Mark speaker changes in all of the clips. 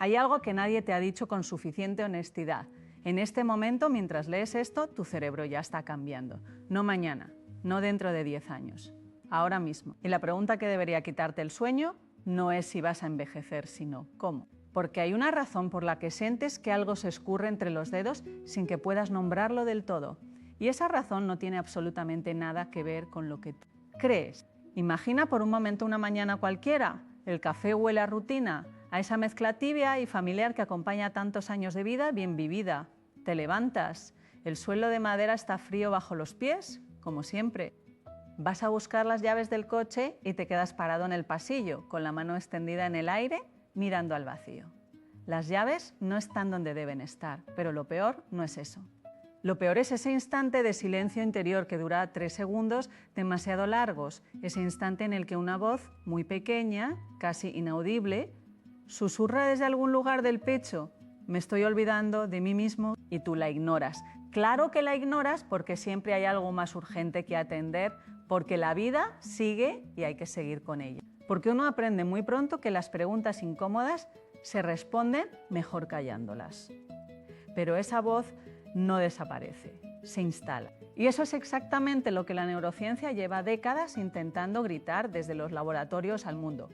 Speaker 1: Hay algo que nadie te ha dicho con suficiente honestidad. En este momento, mientras lees esto, tu cerebro ya está cambiando. No mañana, no dentro de 10 años, ahora mismo. Y la pregunta que debería quitarte el sueño no es si vas a envejecer, sino cómo. Porque hay una razón por la que sientes que algo se escurre entre los dedos sin que puedas nombrarlo del todo. Y esa razón no tiene absolutamente nada que ver con lo que tú crees. Imagina por un momento una mañana cualquiera. El café huele a rutina, a esa mezcla tibia y familiar que acompaña tantos años de vida bien vivida. Te levantas, el suelo de madera está frío bajo los pies, como siempre. Vas a buscar las llaves del coche y te quedas parado en el pasillo, con la mano extendida en el aire, mirando al vacío. Las llaves no están donde deben estar, pero lo peor no es eso. Lo peor es ese instante de silencio interior que dura 3 segundos demasiado largos, ese instante en el que una voz muy pequeña, casi inaudible, susurra desde algún lugar del pecho: me estoy olvidando de mí mismo, y tú la ignoras. Claro que la ignoras porque siempre hay algo más urgente que atender, porque la vida sigue y hay que seguir con ella. Porque uno aprende muy pronto que las preguntas incómodas se responden mejor callándolas. Pero esa voz no desaparece, se instala. Y eso es exactamente lo que la neurociencia lleva décadas intentando gritar desde los laboratorios al mundo: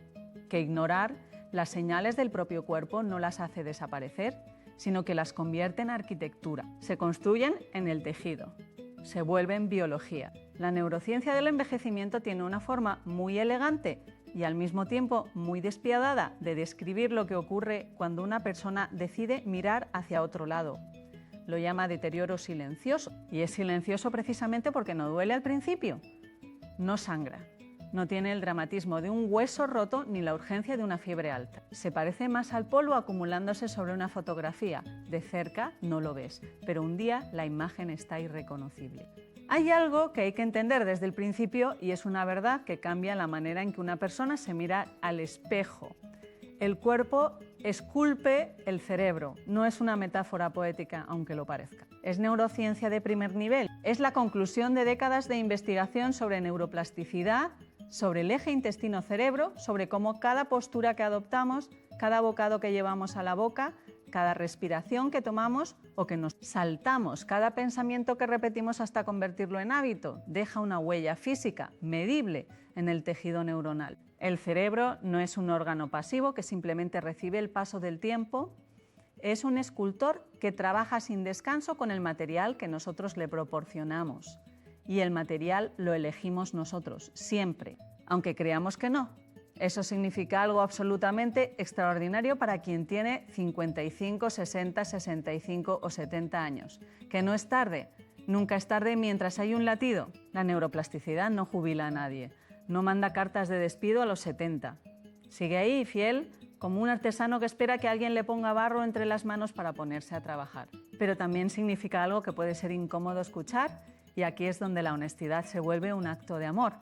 Speaker 1: que ignorar las señales del propio cuerpo no las hace desaparecer, sino que las convierte en arquitectura. Se construyen en el tejido, se vuelven biología. La neurociencia del envejecimiento tiene una forma muy elegante y al mismo tiempo muy despiadada de describir lo que ocurre cuando una persona decide mirar hacia otro lado. Lo llama deterioro silencioso, y es silencioso precisamente porque no duele al principio, no sangra, no tiene el dramatismo de un hueso roto ni la urgencia de una fiebre alta. Se parece más al polvo acumulándose sobre una fotografía. De cerca no lo ves, pero un día la imagen está irreconocible. Hay algo que hay que entender desde el principio y es una verdad que cambia la manera en que una persona se mira al espejo. El cuerpo esculpe el cerebro, no es una metáfora poética, aunque lo parezca. Es neurociencia de primer nivel, es la conclusión de décadas de investigación sobre neuroplasticidad, sobre el eje intestino-cerebro, sobre cómo cada postura que adoptamos, cada bocado que llevamos a la boca, cada respiración que tomamos o que nos saltamos, cada pensamiento que repetimos hasta convertirlo en hábito, deja una huella física, medible, en el tejido neuronal. El cerebro no es un órgano pasivo que simplemente recibe el paso del tiempo, es un escultor que trabaja sin descanso con el material que nosotros le proporcionamos. Y el material lo elegimos nosotros, siempre, aunque creamos que no. Eso significa algo absolutamente extraordinario para quien tiene 55, 60, 65 o 70 años. Que no es tarde, nunca es tarde mientras hay un latido. La neuroplasticidad no jubila a nadie, no manda cartas de despido a los 70. Sigue ahí, fiel, como un artesano que espera que alguien le ponga barro entre las manos para ponerse a trabajar. Pero también significa algo que puede ser incómodo escuchar, y aquí es donde la honestidad se vuelve un acto de amor.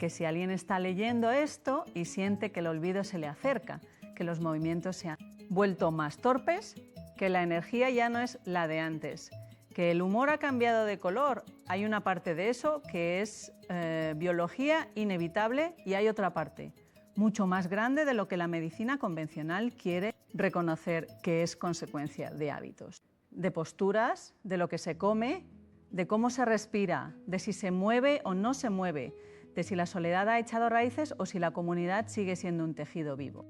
Speaker 1: Que si alguien está leyendo esto y siente que el olvido se le acerca, que los movimientos se han vuelto más torpes, que la energía ya no es la de antes, que el humor ha cambiado de color, hay una parte de eso que es biología inevitable, y hay otra parte mucho más grande de lo que la medicina convencional quiere reconocer, que es consecuencia de hábitos, de posturas, de lo que se come, de cómo se respira, de si se mueve o no se mueve, de si la soledad ha echado raíces o si la comunidad sigue siendo un tejido vivo.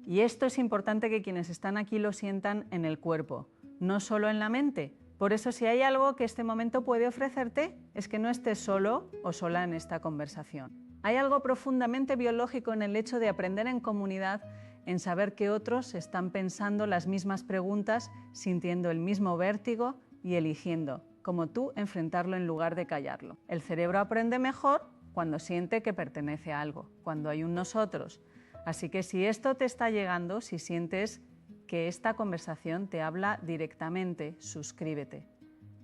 Speaker 1: Y esto es importante que quienes están aquí lo sientan en el cuerpo, no solo en la mente. Por eso, si hay algo que este momento puede ofrecerte, es que no estés solo o sola en esta conversación. Hay algo profundamente biológico en el hecho de aprender en comunidad, en saber que otros están pensando las mismas preguntas, sintiendo el mismo vértigo y eligiendo, como tú, enfrentarlo en lugar de callarlo. El cerebro aprende mejor cuando siente que pertenece a algo, cuando hay un nosotros. Así que si esto te está llegando, si sientes que esta conversación te habla directamente, suscríbete.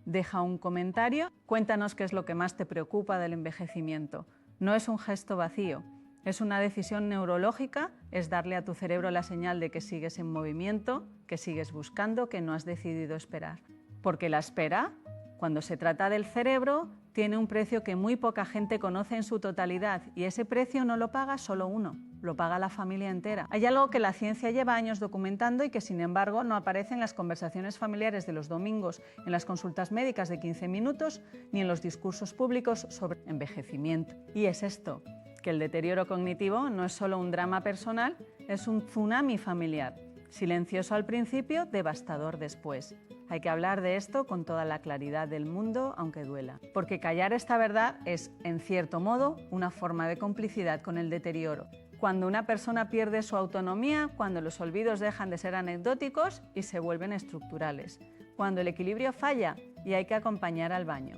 Speaker 1: Deja un comentario, cuéntanos qué es lo que más te preocupa del envejecimiento. No es un gesto vacío, es una decisión neurológica, es darle a tu cerebro la señal de que sigues en movimiento, que sigues buscando, que no has decidido esperar. Porque la espera, cuando se trata del cerebro, tiene un precio que muy poca gente conoce en su totalidad, y ese precio no lo paga solo uno. lo paga la familia entera. Hay algo que la ciencia lleva años documentando y que, sin embargo, no aparece en las conversaciones familiares de los domingos, en las consultas médicas de 15 minutos, ni en los discursos públicos sobre envejecimiento. Y es esto, que el deterioro cognitivo no es solo un drama personal, es un tsunami familiar. Silencioso al principio, devastador después. Hay que hablar de esto con toda la claridad del mundo, aunque duela. Porque callar esta verdad es, en cierto modo, una forma de complicidad con el deterioro. Cuando una persona pierde su autonomía, cuando los olvidos dejan de ser anecdóticos y se vuelven estructurales. Cuando el equilibrio falla y hay que acompañar al baño.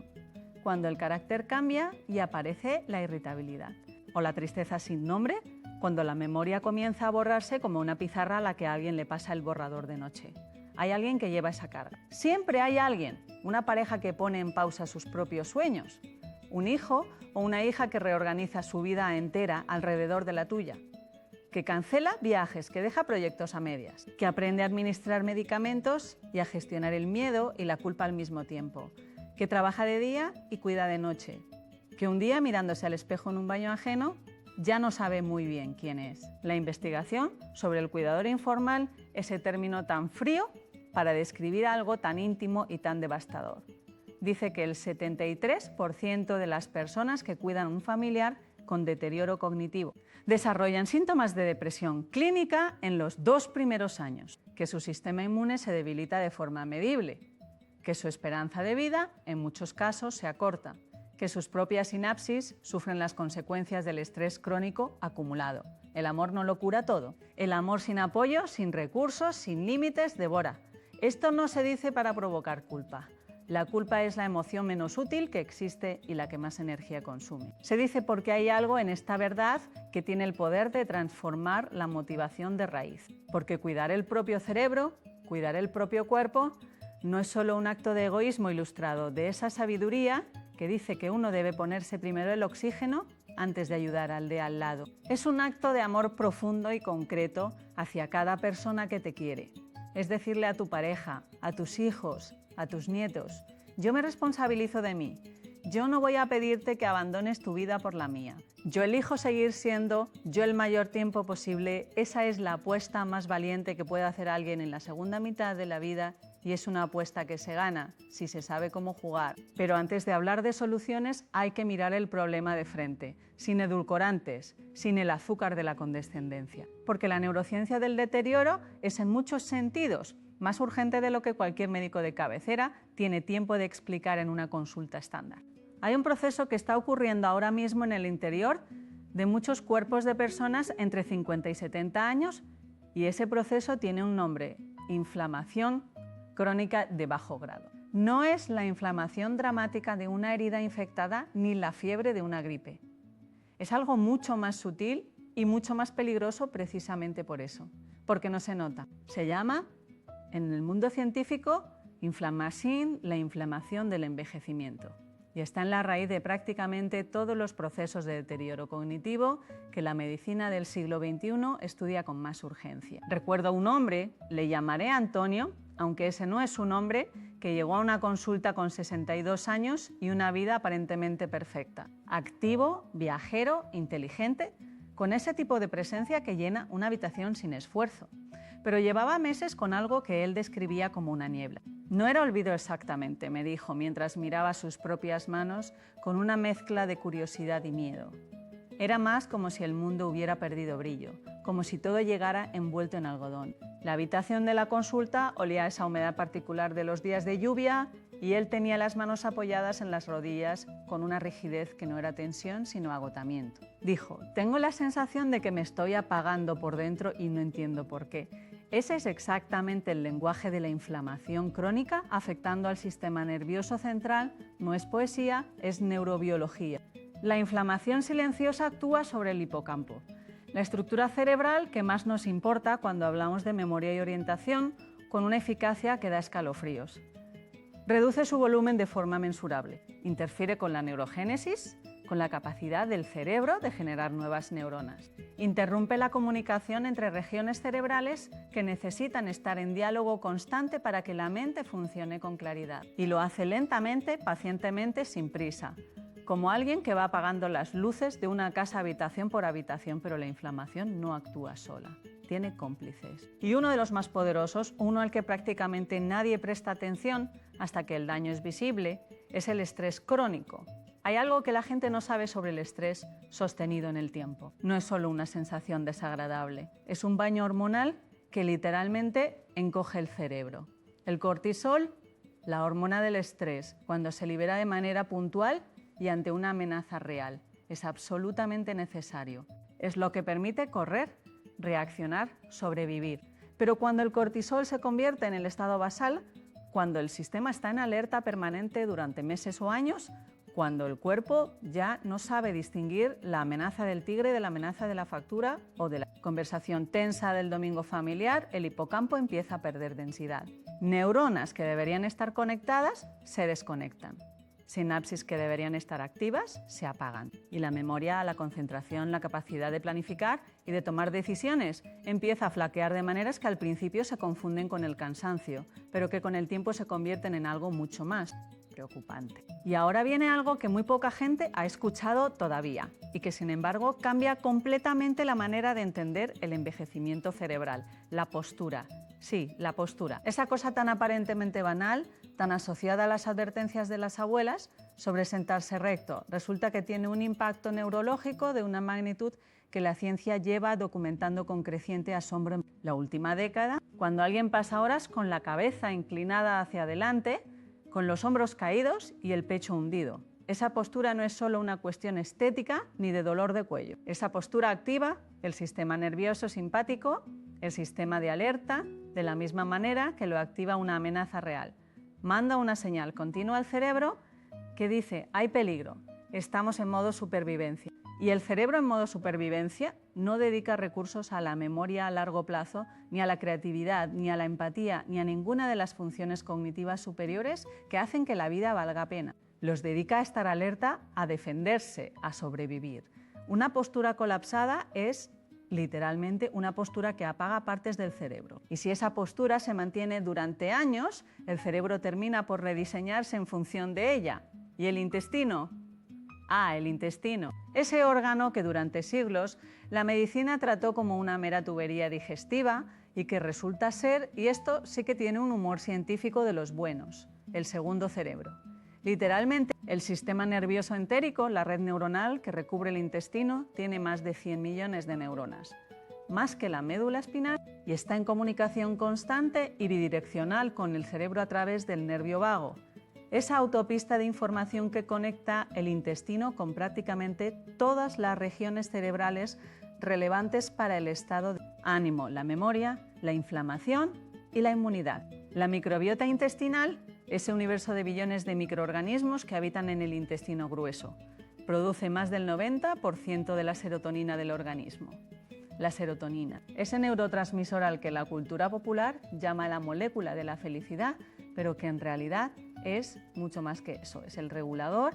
Speaker 1: Cuando el carácter cambia y aparece la irritabilidad. O la tristeza sin nombre, cuando la memoria comienza a borrarse como una pizarra a la que a alguien le pasa el borrador de noche. Hay alguien que lleva esa carga. Siempre hay alguien, una pareja que pone en pausa sus propios sueños, un hijo o una hija que reorganiza su vida entera alrededor de la tuya, que cancela viajes, que deja proyectos a medias, que aprende a administrar medicamentos y a gestionar el miedo y la culpa al mismo tiempo, que trabaja de día y cuida de noche, que un día mirándose al espejo en un baño ajeno ya no sabe muy bien quién es. La investigación sobre el cuidador informal, ese término tan frío para describir algo tan íntimo y tan devastador. Dice que el 73% de las personas que cuidan a un familiar con deterioro cognitivo desarrollan síntomas de depresión clínica en los 2 primeros años, que su sistema inmune se debilita de forma medible, que su esperanza de vida, en muchos casos, se acorta, que sus propias sinapsis sufren las consecuencias del estrés crónico acumulado. El amor no lo cura todo. El amor sin apoyo, sin recursos, sin límites, devora. Esto no se dice para provocar culpa. La culpa es la emoción menos útil que existe y la que más energía consume. Se dice porque hay algo en esta verdad que tiene el poder de transformar la motivación de raíz. Porque cuidar el propio cerebro, cuidar el propio cuerpo, no es solo un acto de egoísmo ilustrado de esa sabiduría que dice que uno debe ponerse primero el oxígeno antes de ayudar al de al lado. Es un acto de amor profundo y concreto hacia cada persona que te quiere. Es decirle a tu pareja, a tus hijos, a tus nietos: yo me responsabilizo de mí. Yo no voy a pedirte que abandones tu vida por la mía. Yo elijo seguir siendo yo el mayor tiempo posible. Esa es la apuesta más valiente que puede hacer alguien en la segunda mitad de la vida, y es una apuesta que se gana si se sabe cómo jugar. Pero antes de hablar de soluciones hay que mirar el problema de frente, sin edulcorantes, sin el azúcar de la condescendencia. Porque la neurociencia del deterioro es en muchos sentidos más urgente de lo que cualquier médico de cabecera tiene tiempo de explicar en una consulta estándar. Hay un proceso que está ocurriendo ahora mismo en el interior de muchos cuerpos de personas entre 50 y 70 años y ese proceso tiene un nombre: inflamación crónica de bajo grado. No es la inflamación dramática de una herida infectada ni la fiebre de una gripe. Es algo mucho más sutil y mucho más peligroso precisamente por eso, porque no se nota. Se llama, en el mundo científico, inflamación, la inflamación del envejecimiento. Y está en la raíz de prácticamente todos los procesos de deterioro cognitivo que la medicina del siglo XXI estudia con más urgencia. Recuerdo a un hombre, le llamaré Antonio, aunque ese no es su nombre, que llegó a una consulta con 62 años y una vida aparentemente perfecta. Activo, viajero, inteligente, con ese tipo de presencia que llena una habitación sin esfuerzo. Pero llevaba meses con algo que él describía como una niebla. No era olvido exactamente, me dijo, mientras miraba sus propias manos con una mezcla de curiosidad y miedo. Era más como si el mundo hubiera perdido brillo, como si todo llegara envuelto en algodón. La habitación de la consulta olía a esa humedad particular de los días de lluvia y él tenía las manos apoyadas en las rodillas con una rigidez que no era tensión sino agotamiento. Dijo: tengo la sensación de que me estoy apagando por dentro y no entiendo por qué. Ese es exactamente el lenguaje de la inflamación crónica afectando al sistema nervioso central. No es poesía, es neurobiología. La inflamación silenciosa actúa sobre el hipocampo, la estructura cerebral que más nos importa cuando hablamos de memoria y orientación, con una eficacia que da escalofríos. Reduce su volumen de forma mensurable, interfiere con la neurogénesis, con la capacidad del cerebro de generar nuevas neuronas. Interrumpe la comunicación entre regiones cerebrales que necesitan estar en diálogo constante para que la mente funcione con claridad. Y lo hace lentamente, pacientemente, sin prisa. como alguien que va apagando las luces de una casa habitación por habitación, pero la inflamación no actúa sola, tiene cómplices. Y uno de los más poderosos, uno al que prácticamente nadie presta atención hasta que el daño es visible, es el estrés crónico. Hay algo que la gente no sabe sobre el estrés sostenido en el tiempo. No es solo una sensación desagradable, es un baño hormonal que literalmente encoge el cerebro. El cortisol, la hormona del estrés, cuando se libera de manera puntual y ante una amenaza real, es absolutamente necesario. Es lo que permite correr, reaccionar, sobrevivir. Pero cuando el cortisol se convierte en el estado basal, cuando el sistema está en alerta permanente durante meses o años, cuando el cuerpo ya no sabe distinguir la amenaza del tigre de la amenaza de la factura o de la conversación tensa del domingo familiar, el hipocampo empieza a perder densidad. Neuronas que deberían estar conectadas se desconectan. Sinapsis que deberían estar activas se apagan. Y la memoria, la concentración, la capacidad de planificar y de tomar decisiones empieza a flaquear de maneras que al principio se confunden con el cansancio, pero que con el tiempo se convierten en algo mucho más preocupante. Y ahora viene algo que muy poca gente ha escuchado todavía y que sin embargo cambia completamente la manera de entender el envejecimiento cerebral, la postura. Sí, la postura. Esa cosa tan aparentemente banal, tan asociada a las advertencias de las abuelas sobre sentarse recto, resulta que tiene un impacto neurológico de una magnitud que la ciencia lleva documentando con creciente asombro en la última década. Cuando alguien pasa horas con la cabeza inclinada hacia adelante, con los hombros caídos y el pecho hundido. Esa postura no es solo una cuestión estética ni de dolor de cuello. Esa postura activa el sistema nervioso simpático, el sistema de alerta, de la misma manera que lo activa una amenaza real. Manda una señal continua al cerebro que dice: hay peligro, estamos en modo supervivencia. Y el cerebro en modo supervivencia no dedica recursos a la memoria a largo plazo, ni a la creatividad, ni a la empatía, ni a ninguna de las funciones cognitivas superiores que hacen que la vida valga pena. Los dedica a estar alerta, a defenderse, a sobrevivir. Una postura colapsada es literalmente una postura que apaga partes del cerebro. Y si esa postura se mantiene durante años, el cerebro termina por rediseñarse en función de ella. ¿Y el intestino? El intestino. Ese órgano que durante siglos la medicina trató como una mera tubería digestiva y que resulta ser, y esto sí que tiene un humor científico de los buenos, el segundo cerebro. Literalmente, el sistema nervioso entérico, la red neuronal que recubre el intestino, tiene más de 100 millones de neuronas, más que la médula espinal, y está en comunicación constante y bidireccional con el cerebro a través del nervio vago. Esa autopista de información que conecta el intestino con prácticamente todas las regiones cerebrales relevantes para el estado de ánimo, la memoria, la inflamación y la inmunidad. La microbiota intestinal, ese universo de billones de microorganismos que habitan en el intestino grueso, produce más del 90% de la serotonina del organismo. La serotonina, ese neurotransmisor al que la cultura popular llama la molécula de la felicidad, pero que en realidad es mucho más que eso, es el regulador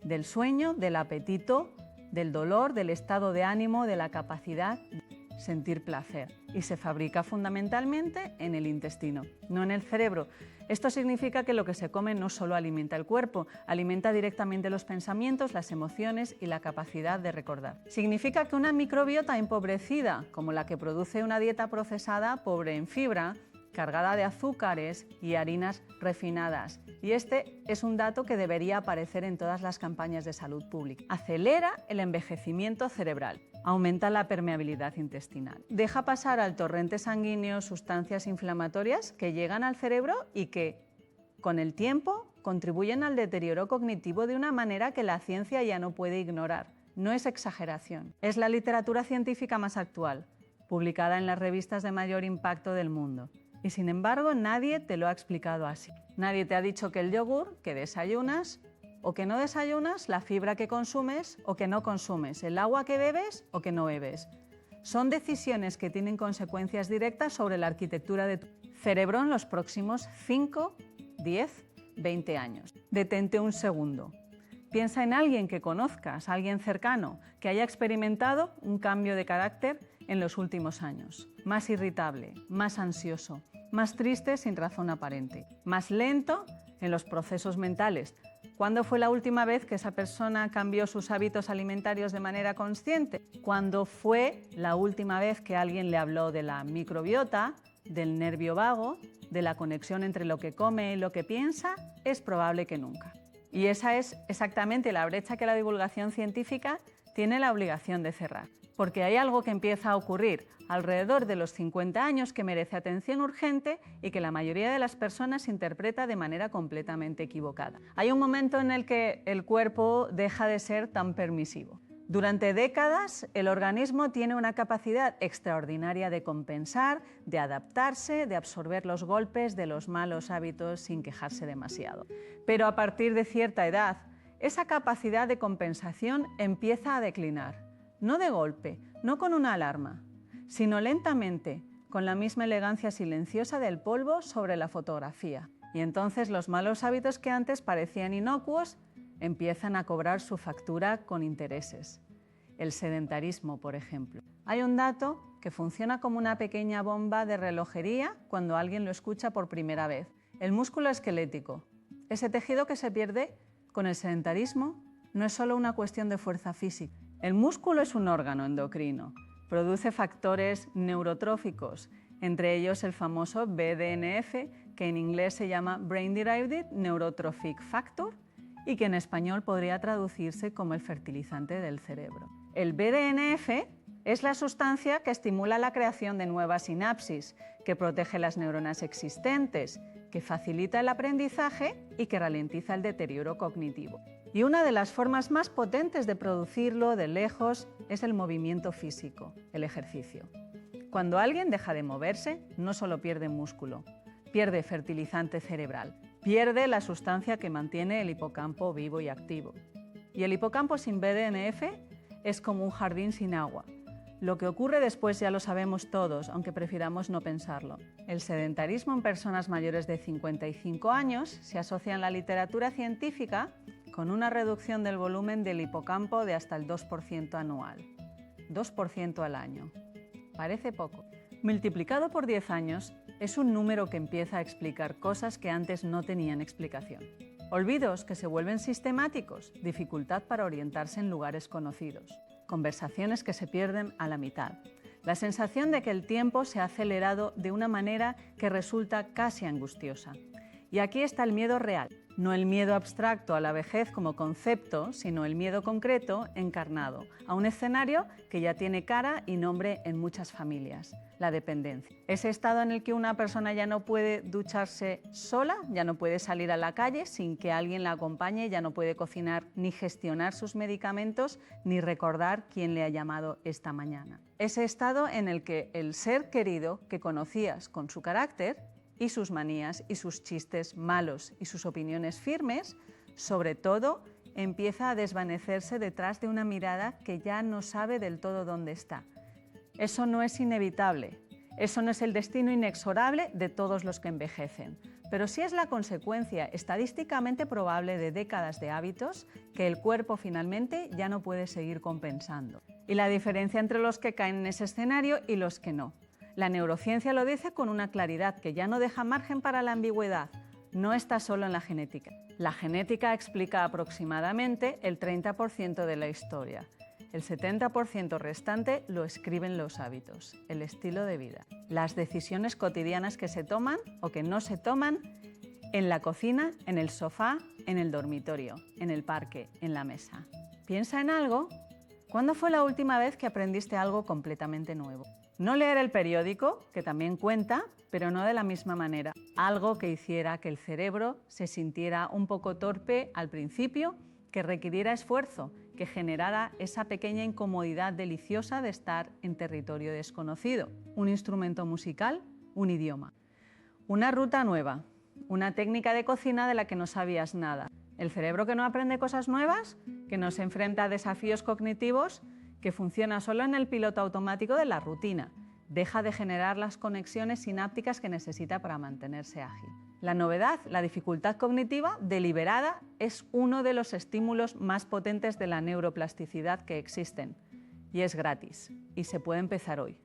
Speaker 1: del sueño, del apetito, del dolor, del estado de ánimo, de la capacidad de sentir placer. Y se fabrica fundamentalmente en el intestino, no en el cerebro. Esto significa que lo que se come no solo alimenta el cuerpo, alimenta directamente los pensamientos, las emociones y la capacidad de recordar. Significa que una microbiota empobrecida, como la que produce una dieta procesada pobre en fibra, cargada de azúcares y harinas refinadas. Y este es un dato que debería aparecer en todas las campañas de salud pública. Acelera el envejecimiento cerebral, aumenta la permeabilidad intestinal, deja pasar al torrente sanguíneo sustancias inflamatorias que llegan al cerebro y que, con el tiempo, contribuyen al deterioro cognitivo de una manera que la ciencia ya no puede ignorar. No es exageración. Es la literatura científica más actual, publicada en las revistas de mayor impacto del mundo. Y sin embargo, nadie te lo ha explicado así. Nadie te ha dicho que el yogur que desayunas o que no desayunas, la fibra que consumes o que no consumes, el agua que bebes o que no bebes. Son decisiones que tienen consecuencias directas sobre la arquitectura de tu cerebro en los próximos 5, 10, 20 años. Detente un segundo. Piensa en alguien que conozcas, alguien cercano, que haya experimentado un cambio de carácter en los últimos años. Más irritable, más ansioso, más triste sin razón aparente, más lento en los procesos mentales, ¿Cuándo fue la última vez que esa persona cambió sus hábitos alimentarios de manera consciente? ¿Cuándo fue la última vez que alguien le habló de la microbiota, del nervio vago, de la conexión entre lo que come y lo que piensa? Es probable que nunca. Y esa es exactamente la brecha que la divulgación científica tiene la obligación de cerrar. Porque hay algo que empieza a ocurrir alrededor de los 50 años que merece atención urgente y que la mayoría de las personas interpreta de manera completamente equivocada. Hay un momento en el que el cuerpo deja de ser tan permisivo. Durante décadas, el organismo tiene una capacidad extraordinaria de compensar, de adaptarse, de absorber los golpes de los malos hábitos sin quejarse demasiado. Pero a partir de cierta edad, esa capacidad de compensación empieza a declinar. No de golpe, no con una alarma, sino lentamente, con la misma elegancia silenciosa del polvo sobre la fotografía. Y entonces los malos hábitos que antes parecían inocuos empiezan a cobrar su factura con intereses. El sedentarismo, por ejemplo. Hay un dato que funciona como una pequeña bomba de relojería cuando alguien lo escucha por primera vez. El músculo esquelético, ese tejido que se pierde con el sedentarismo, no es solo una cuestión de fuerza física. El músculo es un órgano endocrino, produce factores neurotróficos, entre ellos el famoso BDNF, que en inglés se llama Brain Derived Neurotrophic Factor y que en español podría traducirse como el fertilizante del cerebro. El BDNF es la sustancia que estimula la creación de nuevas sinapsis, que protege las neuronas existentes, que facilita el aprendizaje y que ralentiza el deterioro cognitivo. Y una de las formas más potentes de producirlo de lejos es el movimiento físico, el ejercicio. Cuando alguien deja de moverse, no solo pierde músculo, pierde fertilizante cerebral, pierde la sustancia que mantiene el hipocampo vivo y activo. Y el hipocampo sin BDNF es como un jardín sin agua. Lo que ocurre después ya lo sabemos todos, aunque prefiramos no pensarlo. El sedentarismo en personas mayores de 55 años se asocia en la literatura científica con una reducción del volumen del hipocampo de hasta el 2% anual. 2% al año. Parece poco. Multiplicado por 10 años, es un número que empieza a explicar cosas que antes no tenían explicación. Olvidos que se vuelven sistemáticos, dificultad para orientarse en lugares conocidos, conversaciones que se pierden a la mitad, la sensación de que el tiempo se ha acelerado de una manera que resulta casi angustiosa. Y aquí está el miedo real, no el miedo abstracto a la vejez como concepto, sino el miedo concreto encarnado, a un escenario que ya tiene cara y nombre en muchas familias, la dependencia. Ese estado en el que una persona ya no puede ducharse sola, ya no puede salir a la calle sin que alguien la acompañe, ya no puede cocinar ni gestionar sus medicamentos, ni recordar quién le ha llamado esta mañana. Ese estado en el que el ser querido que conocías con su carácter y sus manías y sus chistes malos y sus opiniones firmes, sobre todo, empieza a desvanecerse detrás de una mirada que ya no sabe del todo dónde está. Eso no es inevitable, eso no es el destino inexorable de todos los que envejecen, pero sí es la consecuencia estadísticamente probable de décadas de hábitos que el cuerpo finalmente ya no puede seguir compensando. Y la diferencia entre los que caen en ese escenario y los que no. La neurociencia lo dice con una claridad que ya no deja margen para la ambigüedad. No está solo en la genética. La genética explica aproximadamente el 30% de la historia. El 70% restante lo escriben los hábitos, el estilo de vida, las decisiones cotidianas que se toman o que no se toman en la cocina, en el sofá, en el dormitorio, en el parque, en la mesa. Piensa en algo. ¿Cuándo fue la última vez que aprendiste algo completamente nuevo? No leer el periódico, que también cuenta, pero no de la misma manera. Algo que hiciera que el cerebro se sintiera un poco torpe al principio, que requiriera esfuerzo, que generara esa pequeña incomodidad deliciosa de estar en territorio desconocido. Un instrumento musical, un idioma. Una ruta nueva, una técnica de cocina de la que no sabías nada. El cerebro que no aprende cosas nuevas, que no se enfrenta a desafíos cognitivos, que funciona solo en el piloto automático de la rutina, deja de generar las conexiones sinápticas que necesita para mantenerse ágil. La novedad, la dificultad cognitiva deliberada, es uno de los estímulos más potentes de la neuroplasticidad que existen y es gratis y se puede empezar hoy.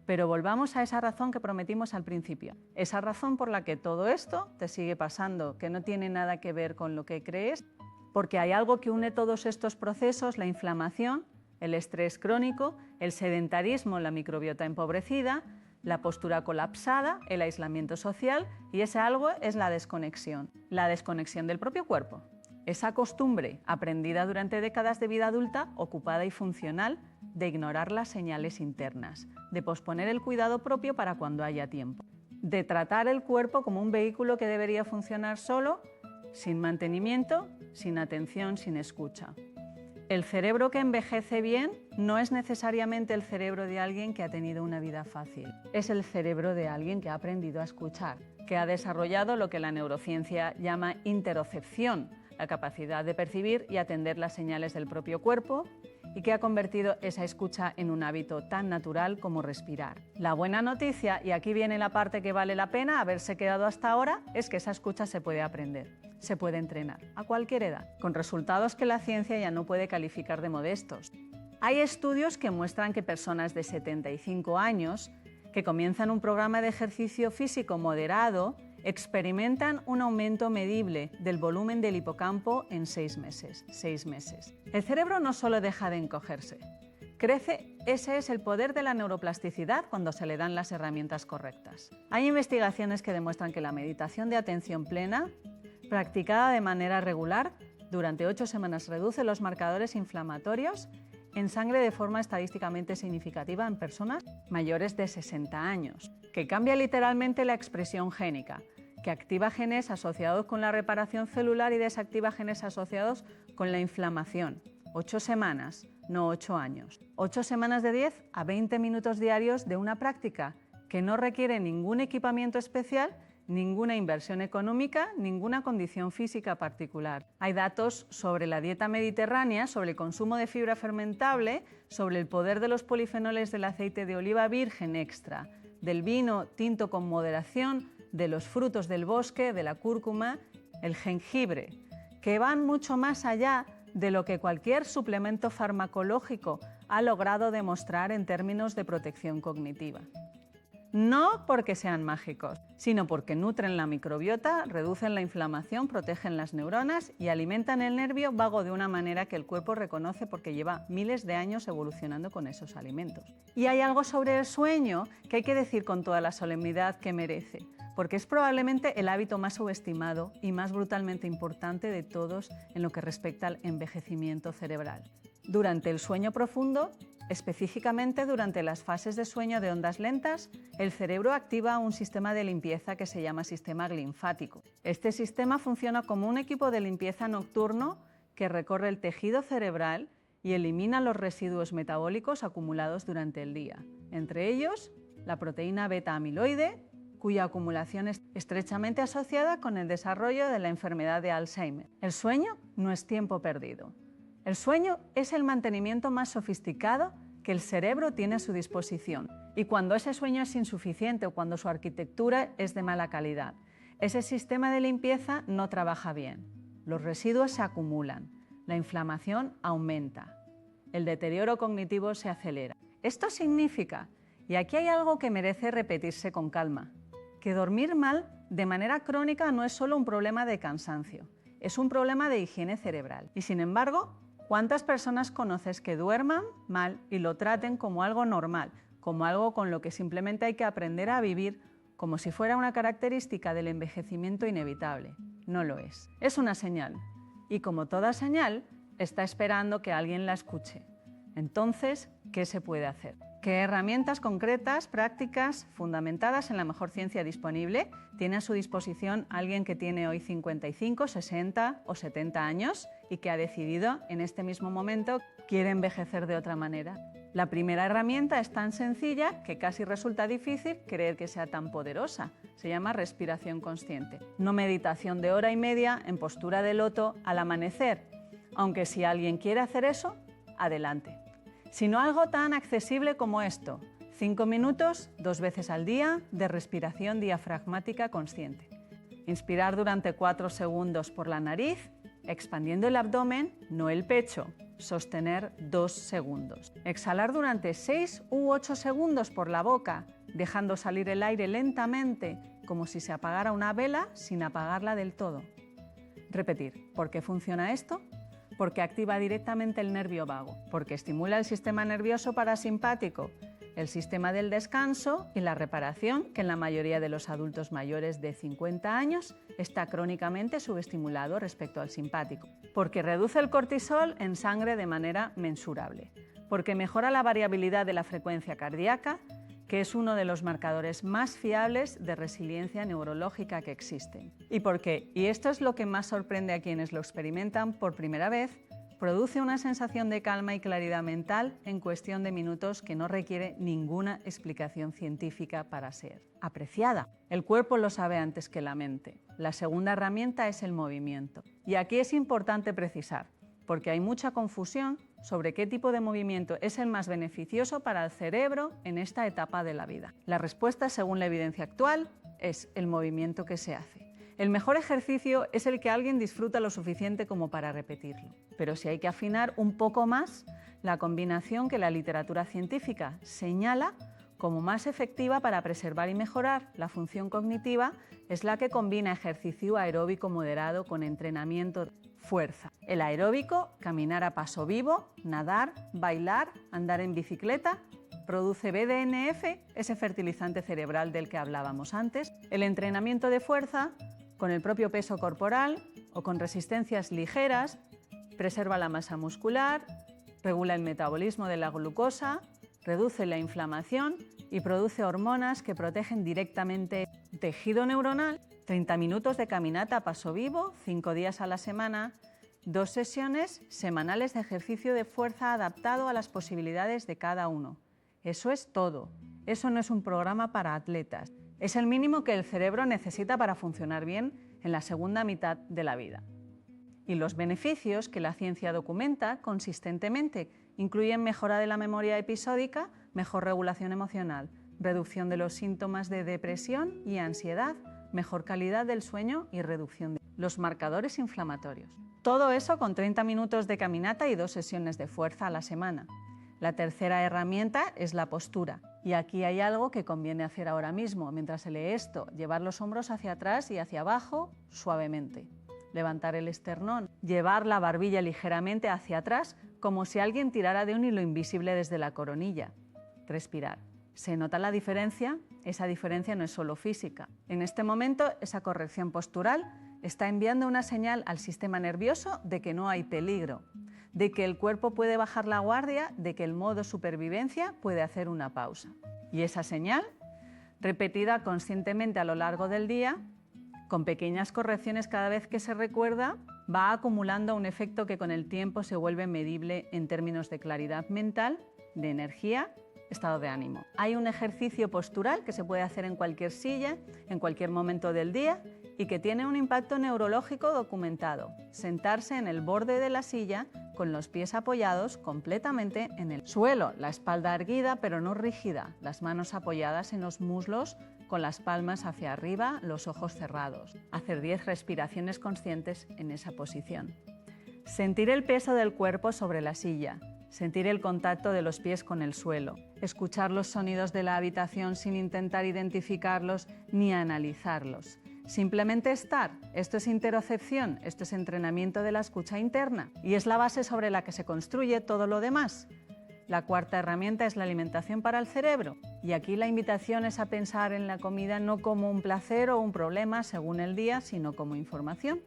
Speaker 1: Pero volvamos a esa razón que prometimos al principio, esa razón por la que todo esto te sigue pasando, que no tiene nada que ver con lo que crees porque hay algo que une todos estos procesos: la inflamación, el estrés crónico, el sedentarismo, la microbiota empobrecida, la postura colapsada, el aislamiento social, y ese algo es la desconexión del propio cuerpo. Esa costumbre aprendida durante décadas de vida adulta, ocupada y funcional, de ignorar las señales internas, de posponer el cuidado propio para cuando haya tiempo, de tratar el cuerpo como un vehículo que debería funcionar solo, sin mantenimiento, sin atención, sin escucha. El cerebro que envejece bien no es necesariamente el cerebro de alguien que ha tenido una vida fácil. Es el cerebro de alguien que ha aprendido a escuchar, que ha desarrollado lo que la neurociencia llama interocepción, la capacidad de percibir y atender las señales del propio cuerpo, y que ha convertido esa escucha en un hábito tan natural como respirar. La buena noticia, y aquí viene la parte que vale la pena haberse quedado hasta ahora, es que esa escucha se puede aprender, se puede entrenar a cualquier edad, con resultados que la ciencia ya no puede calificar de modestos. Hay estudios que muestran que personas de 75 años que comienzan un programa de ejercicio físico moderado experimentan un aumento medible del volumen del hipocampo en 6 meses. El cerebro no solo deja de encogerse, crece. Ese es el poder de la neuroplasticidad cuando se le dan las herramientas correctas. Hay investigaciones que demuestran que la meditación de atención plena, practicada de manera regular, durante 8 semanas reduce los marcadores inflamatorios en sangre de forma estadísticamente significativa en personas mayores de 60 años, que cambia literalmente la expresión génica, que activa genes asociados con la reparación celular y desactiva genes asociados con la inflamación. 8 semanas, no 8 años. 8 semanas de 10 a 20 minutos diarios de una práctica que no requiere ningún equipamiento especial, ninguna inversión económica, ninguna condición física particular. Hay datos sobre la dieta mediterránea, sobre el consumo de fibra fermentable, sobre el poder de los polifenoles del aceite de oliva virgen extra, del vino tinto con moderación, de los frutos del bosque, de la cúrcuma, el jengibre, que van mucho más allá de lo que cualquier suplemento farmacológico ha logrado demostrar en términos de protección cognitiva. No porque sean mágicos, sino porque nutren la microbiota, reducen la inflamación, protegen las neuronas y alimentan el nervio vago de una manera que el cuerpo reconoce porque lleva miles de años evolucionando con esos alimentos. Y hay algo sobre el sueño que hay que decir con toda la solemnidad que merece, porque es probablemente el hábito más subestimado y más brutalmente importante de todos en lo que respecta al envejecimiento cerebral. Durante el sueño profundo, específicamente durante las fases de sueño de ondas lentas, el cerebro activa un sistema de limpieza que se llama sistema linfático. Este sistema funciona como un equipo de limpieza nocturno que recorre el tejido cerebral y elimina los residuos metabólicos acumulados durante el día, entre ellos la proteína beta-amiloide, cuya acumulación es estrechamente asociada con el desarrollo de la enfermedad de Alzheimer. El sueño no es tiempo perdido. El sueño es el mantenimiento más sofisticado que el cerebro tiene a su disposición. Y cuando ese sueño es insuficiente o cuando su arquitectura es de mala calidad, ese sistema de limpieza no trabaja bien. Los residuos se acumulan, la inflamación aumenta, el deterioro cognitivo se acelera. Esto significa, y aquí hay algo que merece repetirse con calma, que dormir mal de manera crónica no es solo un problema de cansancio, es un problema de higiene cerebral. Y sin embargo, ¿cuántas personas conoces que duerman mal y lo traten como algo normal, como algo con lo que simplemente hay que aprender a vivir, como si fuera una característica del envejecimiento inevitable? No lo es. Es una señal. Y como toda señal, está esperando que alguien la escuche. Entonces, ¿qué se puede hacer? ¿Qué herramientas concretas, prácticas, fundamentadas en la mejor ciencia disponible, tiene a su disposición alguien que tiene hoy 55, 60 o 70 años y que ha decidido en este mismo momento quiere envejecer de otra manera? La primera herramienta es tan sencilla que casi resulta difícil creer que sea tan poderosa. Se llama respiración consciente. No meditación de hora y media en postura de loto al amanecer, aunque si alguien quiere hacer eso, adelante. Sino algo tan accesible como esto: 5 minutos, 2 veces al día, de respiración diafragmática consciente. Inspirar durante 4 segundos por la nariz, expandiendo el abdomen, no el pecho. Sostener 2 segundos. Exhalar durante 6 u 8 segundos por la boca, dejando salir el aire lentamente, como si se apagara una vela sin apagarla del todo. Repetir. ¿Por qué funciona esto? Porque activa directamente el nervio vago, porque estimula el sistema nervioso parasimpático, el sistema del descanso y la reparación, que en la mayoría de los adultos mayores de 50 años está crónicamente subestimulado respecto al simpático, porque reduce el cortisol en sangre de manera mensurable, porque mejora la variabilidad de la frecuencia cardíaca, que es uno de los marcadores más fiables de resiliencia neurológica que existen, y porque, y esto es lo que más sorprende a quienes lo experimentan por primera vez, produce una sensación de calma y claridad mental en cuestión de minutos que no requiere ninguna explicación científica para ser apreciada. El cuerpo lo sabe antes que la mente. La segunda herramienta es el movimiento. Y aquí es importante precisar, porque hay mucha confusión sobre qué tipo de movimiento es el más beneficioso para el cerebro en esta etapa de la vida. La respuesta, según la evidencia actual, es el movimiento que se hace. El mejor ejercicio es el que alguien disfruta lo suficiente como para repetirlo, pero si hay que afinar un poco más, la combinación que la literatura científica señala como más efectiva para preservar y mejorar la función cognitiva es la que combina ejercicio aeróbico moderado con entrenamiento de fuerza. El aeróbico, caminar a paso vivo, nadar, bailar, andar en bicicleta, produce BDNF, ese fertilizante cerebral del que hablábamos antes. El entrenamiento de fuerza, con el propio peso corporal o con resistencias ligeras, preserva la masa muscular, regula el metabolismo de la glucosa, reduce la inflamación y produce hormonas que protegen directamente el tejido neuronal. 30 minutos de caminata a paso vivo, 5 días a la semana, 2 sesiones semanales de ejercicio de fuerza adaptado a las posibilidades de cada uno. Eso es todo. Eso no es un programa para atletas. Es el mínimo que el cerebro necesita para funcionar bien en la segunda mitad de la vida. Y los beneficios que la ciencia documenta consistentemente incluyen mejora de la memoria episódica, mejor regulación emocional, reducción de los síntomas de depresión y ansiedad, mejor calidad del sueño y reducción de los marcadores inflamatorios. Todo eso con 30 minutos de caminata y 2 sesiones de fuerza a la semana. La tercera herramienta es la postura. Y aquí hay algo que conviene hacer ahora mismo, mientras se lee esto, llevar los hombros hacia atrás y hacia abajo suavemente. Levantar el esternón, llevar la barbilla ligeramente hacia atrás, como si alguien tirara de un hilo invisible desde la coronilla. Respirar. ¿Se nota la diferencia? Esa diferencia no es solo física. En este momento, esa corrección postural está enviando una señal al sistema nervioso de que no hay peligro, de que el cuerpo puede bajar la guardia, de que el modo supervivencia puede hacer una pausa. Y esa señal, repetida conscientemente a lo largo del día, con pequeñas correcciones cada vez que se recuerda, va acumulando un efecto que con el tiempo se vuelve medible en términos de claridad mental, de energía, estado de ánimo. Hay un ejercicio postural que se puede hacer en cualquier silla, en cualquier momento del día y que tiene un impacto neurológico documentado. Sentarse en el borde de la silla con los pies apoyados completamente en el suelo, la espalda erguida pero no rígida, las manos apoyadas en los muslos con las palmas hacia arriba, los ojos cerrados. Hacer 10 respiraciones conscientes en esa posición. Sentir el peso del cuerpo sobre la silla. Sentir el contacto de los pies con el suelo, escuchar los sonidos de la habitación sin intentar identificarlos ni analizarlos. Simplemente estar. Esto es interocepción, esto es entrenamiento de la escucha interna y es la base sobre la que se construye todo lo demás. La cuarta herramienta es la alimentación para el cerebro y aquí la invitación es a pensar en la comida no como un placer o un problema según el día, sino como información,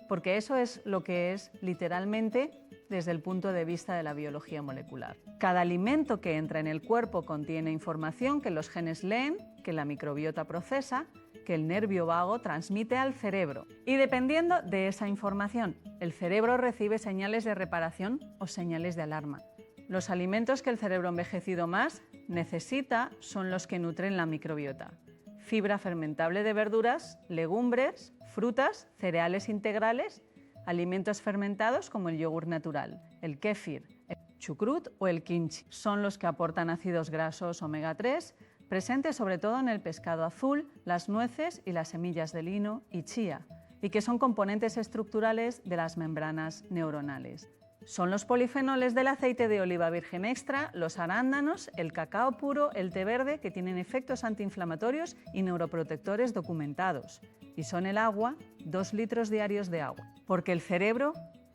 Speaker 1: porque eso es lo que es literalmente desde el punto de vista de la biología molecular. Cada alimento que entra en el cuerpo contiene información que los genes leen, que la microbiota procesa, que el nervio vago transmite al cerebro. Y dependiendo de esa información, el cerebro recibe señales de reparación o señales de alarma. Los alimentos que el cerebro envejecido más necesita son los que nutren la microbiota. Fibra fermentable de verduras, legumbres, frutas, cereales integrales, alimentos fermentados como el yogur natural, el kéfir, el chucrut o el kimchi. Son los que aportan ácidos grasos omega 3, presentes sobre todo en el pescado azul, las nueces y las semillas de lino y chía, y que son componentes estructurales de las membranas neuronales. Son los polifenoles del aceite de oliva virgen extra, los arándanos, el cacao puro, el té verde, que tienen efectos antiinflamatorios y neuroprotectores documentados. Y son el agua, 2 litros diarios de agua. Porque el cerebro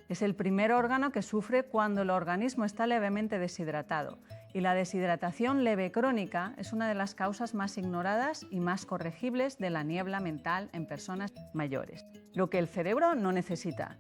Speaker 1: es el primer órgano que sufre cuando el organismo está levemente deshidratado. Y la deshidratación leve crónica es una de las causas más ignoradas y más corregibles de la niebla mental en personas mayores. Lo que el cerebro no necesita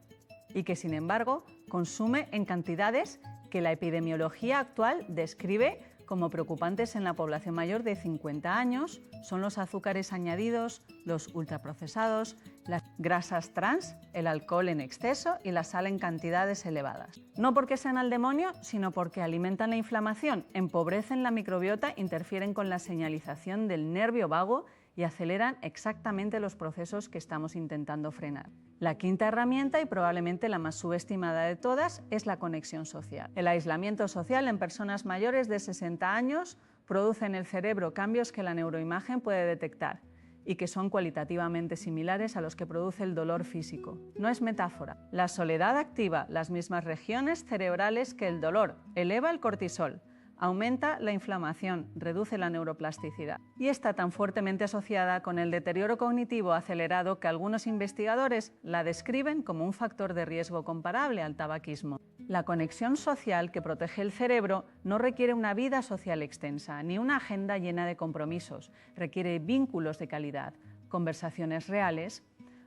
Speaker 1: y que, sin embargo, consume en cantidades que la epidemiología actual describe como preocupantes en la población mayor de 50 años, son los azúcares añadidos, los ultraprocesados, las grasas trans, el alcohol en exceso y la sal en cantidades elevadas. No porque sean al demonio, sino porque alimentan la inflamación, empobrecen la microbiota, interfieren con la señalización del nervio vago y aceleran exactamente los procesos que estamos intentando frenar. La quinta herramienta, y probablemente la más subestimada de todas, es la conexión social. El aislamiento social en personas mayores de 60 años produce en el cerebro cambios que la neuroimagen puede detectar y que son cualitativamente similares a los que produce el dolor físico. No es metáfora. La soledad activa las mismas regiones cerebrales que el dolor, eleva el cortisol, aumenta la inflamación, reduce la neuroplasticidad y está tan fuertemente asociada con el deterioro cognitivo acelerado que algunos investigadores la describen como un factor de riesgo comparable al tabaquismo. La conexión social que protege el cerebro no requiere una vida social extensa ni una agenda llena de compromisos, requiere vínculos de calidad, conversaciones reales,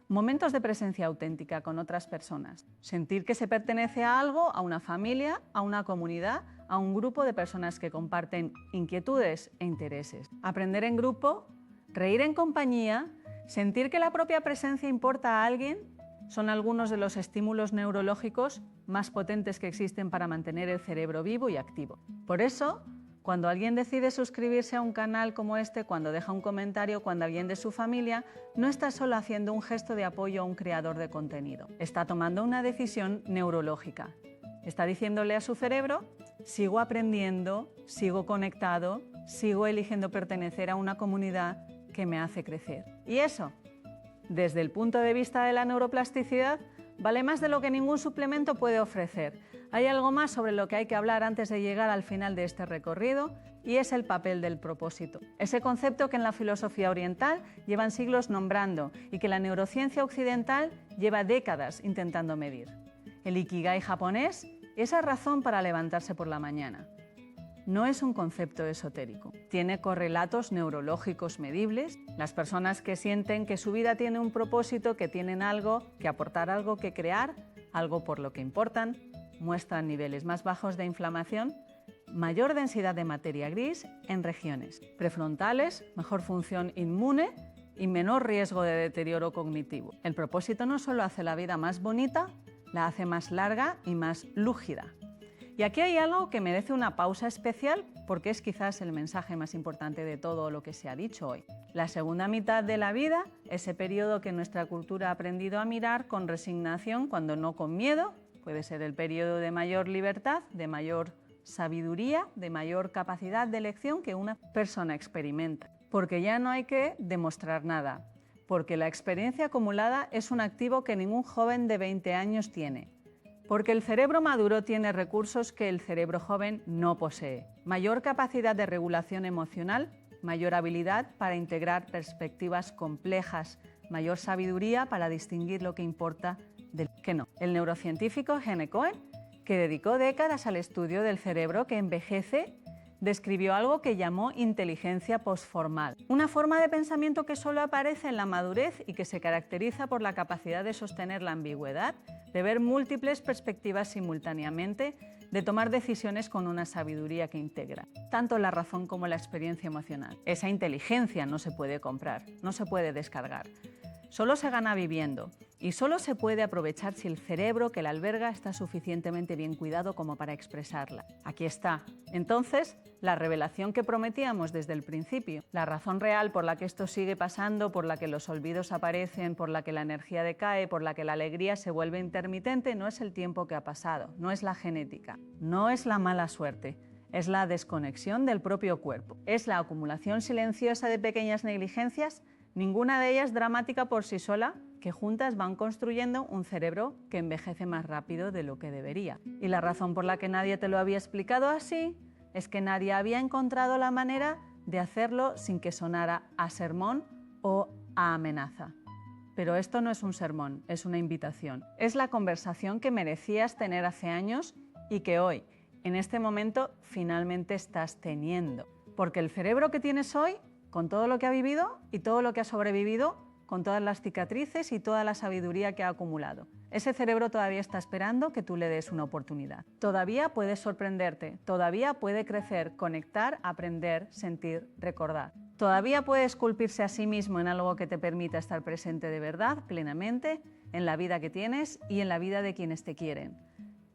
Speaker 1: momentos de presencia auténtica con otras personas, sentir que se pertenece a algo, a una familia, a una comunidad, a un grupo de personas que comparten inquietudes e intereses. Aprender en grupo, reír en compañía, sentir que la propia presencia importa a alguien, son algunos de los estímulos neurológicos más potentes que existen para mantener el cerebro vivo y activo. Por eso, cuando alguien decide suscribirse a un canal como este, cuando deja un comentario, cuando alguien de su familia, no está solo haciendo un gesto de apoyo a un creador de contenido, está tomando una decisión neurológica. Está diciéndole a su cerebro: sigo aprendiendo, sigo conectado, sigo eligiendo pertenecer a una comunidad que me hace crecer. Y eso, desde el punto de vista de la neuroplasticidad, vale más de lo que ningún suplemento puede ofrecer. Hay algo más sobre lo que hay que hablar antes de llegar al final de este recorrido, y es el papel del propósito. Ese concepto que en la filosofía oriental llevan siglos nombrando y que la neurociencia occidental lleva décadas intentando medir. El Ikigai japonés, esa razón para levantarse por la mañana. No es un concepto esotérico. Tiene correlatos neurológicos medibles. Las personas que sienten que su vida tiene un propósito, que tienen algo que aportar, algo que crear, algo por lo que importan, muestran niveles más bajos de inflamación, mayor densidad de materia gris en regiones prefrontales, mejor función inmune y menor riesgo de deterioro cognitivo. El propósito no solo hace la vida más bonita, la hace más larga y más lúcida. Y aquí hay algo que merece una pausa especial porque es quizás el mensaje más importante de todo lo que se ha dicho hoy. La segunda mitad de la vida, ese periodo que nuestra cultura ha aprendido a mirar con resignación, cuando no con miedo, puede ser el periodo de mayor libertad, de mayor sabiduría, de mayor capacidad de elección que una persona experimenta. Porque ya no hay que demostrar nada, porque la experiencia acumulada es un activo que ningún joven de 20 años tiene. Porque el cerebro maduro tiene recursos que el cerebro joven no posee. Mayor capacidad de regulación emocional, mayor habilidad para integrar perspectivas complejas, mayor sabiduría para distinguir lo que importa del que no. El neurocientífico Gene Cohen, que dedicó décadas al estudio del cerebro que envejece, describió algo que llamó inteligencia postformal, una forma de pensamiento que solo aparece en la madurez y que se caracteriza por la capacidad de sostener la ambigüedad, de ver múltiples perspectivas simultáneamente, de tomar decisiones con una sabiduría que integra tanto la razón como la experiencia emocional. Esa inteligencia no se puede comprar, no se puede descargar. Solo se gana viviendo y solo se puede aprovechar si el cerebro que la alberga está suficientemente bien cuidado como para expresarla. Aquí está. Entonces, la revelación que prometíamos desde el principio, la razón real por la que esto sigue pasando, por la que los olvidos aparecen, por la que la energía decae, por la que la alegría se vuelve intermitente, no es el tiempo que ha pasado, no es la genética, no es la mala suerte. Es la desconexión del propio cuerpo, es la acumulación silenciosa de pequeñas negligencias Ninguna de ellas dramática por sí sola, que juntas van construyendo un cerebro que envejece más rápido de lo que debería. Y la razón por la que nadie te lo había explicado así es que nadie había encontrado la manera de hacerlo sin que sonara a sermón o a amenaza. Pero esto no es un sermón, es una invitación. Es la conversación que merecías tener hace años y que hoy, en este momento, finalmente estás teniendo. Porque el cerebro que tienes hoy, con todo lo que ha vivido y todo lo que ha sobrevivido, con todas las cicatrices y toda la sabiduría que ha acumulado, ese cerebro todavía está esperando que tú le des una oportunidad. Todavía puedes sorprenderte, todavía puede crecer, conectar, aprender, sentir, recordar. Todavía puede esculpirse a sí mismo en algo que te permita estar presente de verdad, plenamente, en la vida que tienes y en la vida de quienes te quieren.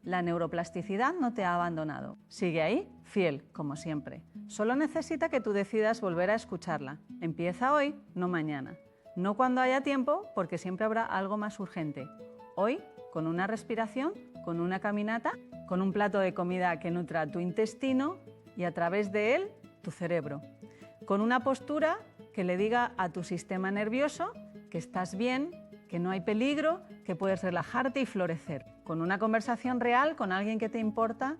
Speaker 1: La neuroplasticidad no te ha abandonado. Sigue ahí, fiel, como siempre. Solo necesita que tú decidas volver a escucharla. Empieza hoy, no mañana. No cuando haya tiempo, porque siempre habrá algo más urgente. Hoy, con una respiración, con una caminata, con un plato de comida que nutra tu intestino y a través de él, tu cerebro. Con una postura que le diga a tu sistema nervioso que estás bien, que no hay peligro, que puedes relajarte y florecer. Con una conversación real con alguien que te importa,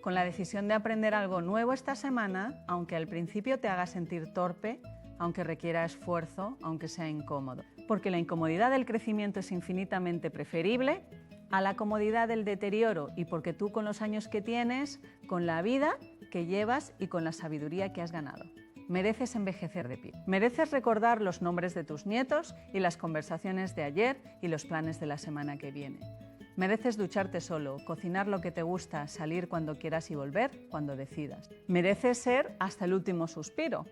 Speaker 1: con la decisión de aprender algo nuevo esta semana, aunque al principio te haga sentir torpe, aunque requiera esfuerzo, aunque sea incómodo. Porque la incomodidad del crecimiento es infinitamente preferible a la comodidad del deterioro y porque tú con los años que tienes, con la vida que llevas y con la sabiduría que has ganado. Mereces envejecer de pie. Mereces recordar los nombres de tus nietos y las conversaciones de ayer y los planes de la semana que viene. Mereces ducharte solo, cocinar lo que te gusta, salir cuando quieras y volver cuando decidas. Mereces ser hasta el último suspiro.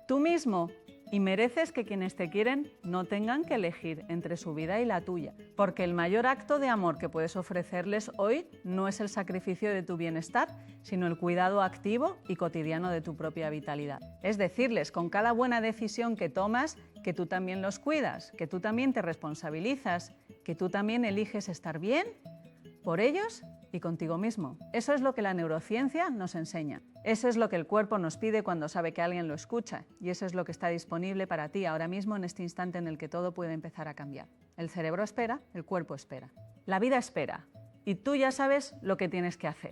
Speaker 1: Tú mismo. Y mereces que quienes te quieren no tengan que elegir entre su vida y la tuya, porque el mayor acto de amor que puedes ofrecerles hoy no es el sacrificio de tu bienestar, sino el cuidado activo y cotidiano de tu propia vitalidad. Es decirles con cada buena decisión que tomas que tú también los cuidas, que tú también te responsabilizas, que tú también eliges estar bien por ellos y contigo mismo. Eso es lo que la neurociencia nos enseña. Eso es lo que el cuerpo nos pide cuando sabe que alguien lo escucha y eso es lo que está disponible para ti ahora mismo en este instante en el que todo puede empezar a cambiar. El cerebro espera, el cuerpo espera. La vida espera y tú ya sabes lo que tienes que hacer.